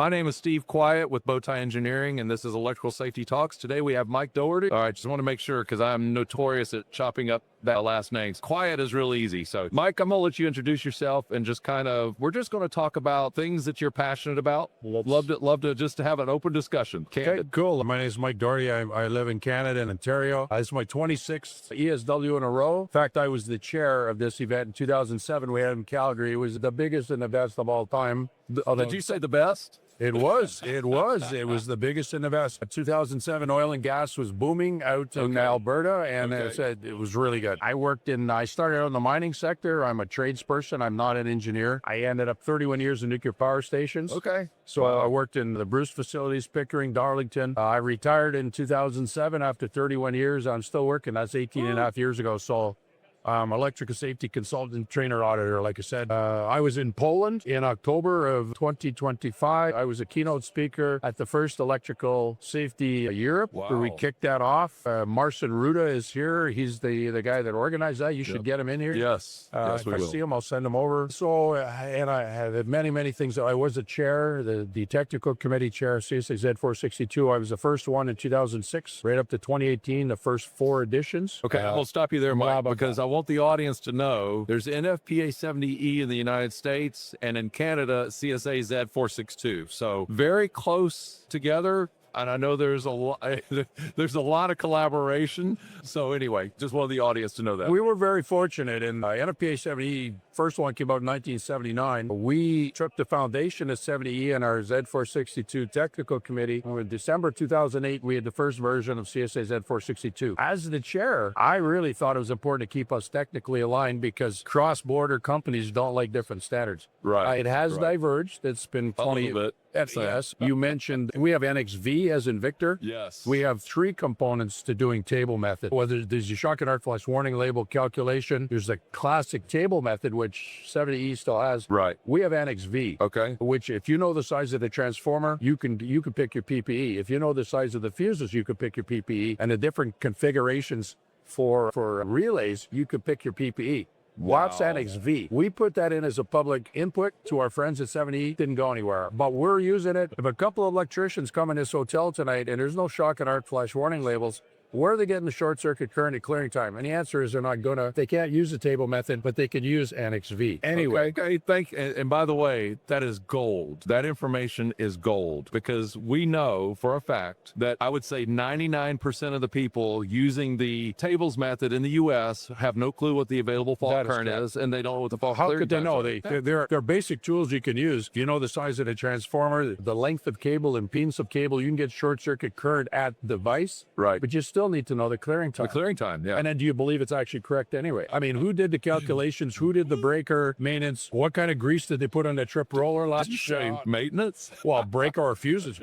My name is Steve Quiett with Bowtie Engineering, and this is Electrical Safety Talks. Today we have Mike Doherty. All right, just want to make sure because I'm notorious at chopping up that last name. Quiet is real easy. So, Mike, I'm going to let you introduce yourself and just we're just going to talk about things that you're passionate about. Love to just have an open discussion. Okay, cool. My name is Mike Doherty. I live in Canada, in Ontario. This is my 26th ESW in a row. In fact, I was the chair of this event in 2007. We had it in Calgary. It was the biggest and the best of all time. Did you say the best? It was the biggest and the best. 2007, oil and gas was booming out in Alberta, and it was really good. I started out in the mining sector. I'm a tradesperson. I'm not an engineer. I ended up 31 years in nuclear power stations. Okay. So I worked in the Bruce facilities, Pickering, Darlington. I retired in 2007 after 31 years. I'm still working. That's 18 and a half years ago. So electrical safety consultant, trainer, auditor, like I said. I was in Poland in October of 2025. I was a keynote speaker at the first Electrical Safety Europe, where we kicked that off. Marcin Ruda is here. He's the guy that organized that. You should get him in here. Yes. Yes, if I see him, I'll send him over. So, and I had many things. I was a chair, the technical committee chair, CSA Z462. I was the first one in 2006, right up to 2018, the first 4 editions. Okay, I'll stop you there, Mike, because I want the audience to know there's NFPA 70E in the United States, and in Canada, CSA Z462. So very close together. And I know there's a lot of collaboration. So anyway, just wanted the audience to know that. We were very fortunate in NFPA 70E. First one came out in 1979. We took the foundation of 70E in our Z462 technical committee. In December 2008, we had the first version of CSA Z462. As the chair, I really thought it was important to keep us technically aligned because cross-border companies don't like different standards. Right. It has diverged. It's been 20 bit. Yes. You mentioned we have Annex V as in Victor. Yes. We have 3 components to doing table method. Whether there's your shock and arc flash warning label calculation, there's the classic table method, which 70E still has. Right. We have Annex V. Okay. Which, if you know the size of the transformer, you can pick your PPE. If you know the size of the fuses, you can pick your PPE. And the different configurations for relays, you could pick your PPE. What's Annex V? We put that in as a public input to our friends at 70E. Didn't go anywhere, but we're using it. If a couple of electricians come in this hotel tonight and there's no shock and arc flash warning labels, where are they getting the short circuit current at clearing time? And the answer is they can't use the table method, but they can use Annex V. Anyway. Okay, and by the way, that is gold. That information is gold because we know for a fact that I would say 99% of the people using the tables method in the U.S. have no clue what the available fault current is, and they don't know what the fault clearing time is. How could they know? They're basic tools you can use. If you know the size of the transformer, the length of cable, impedance of cable, you can get short circuit current at the device. Right. But you still need to know the clearing time. The clearing time, yeah. And then do you believe it's actually correct anyway? I mean, who did the calculations? Who did the breaker maintenance? What kind of grease did they put on that trip roller last year? Maintenance? Well, breaker or fuses.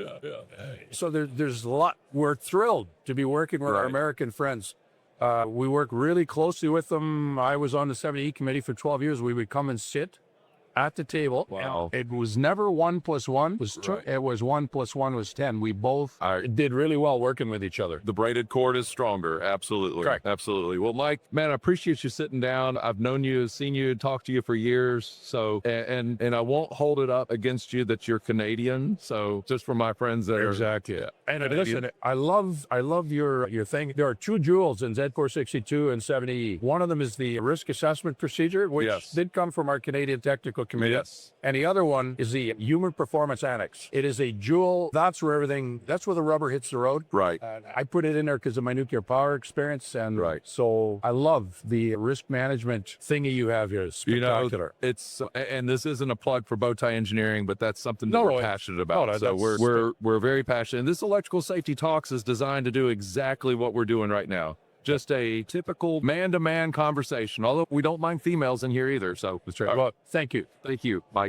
So there's a lot. We're thrilled to be working with our American friends. We work really closely with them. I was on the 70E committee for 12 years. We would come and sit at the table. Wow. It was never 1 + 1 was 2. It was 1 + 1 was 10. We both did really well working with each other. The braided cord is stronger. Absolutely. Correct. Absolutely. Well, Mike, man, I appreciate you sitting down. I've known you, seen you, talked to you for years. So, and I won't hold it up against you that you're Canadian. So just for my friends that Exactly. And listen, I love your thing. There are 2 jewels in Z462 and 70E. One of them is the risk assessment procedure, which did come from our Canadian technical committee. Yes. And the other one is the human performance annex. It is a jewel. That's where the rubber hits the road. Right. I put it in there because of my nuclear power experience. And so I love the risk management thingy you have here. It's spectacular. And this isn't a plug for Bowtie Engineering, but that's something that we're passionate about. So we're very passionate. And this Electrical Safety Talks is designed to do exactly what we're doing right now. Just a typical man-to-man conversation, although we don't mind females in here either. So, well, thank you. Thank you. Bye.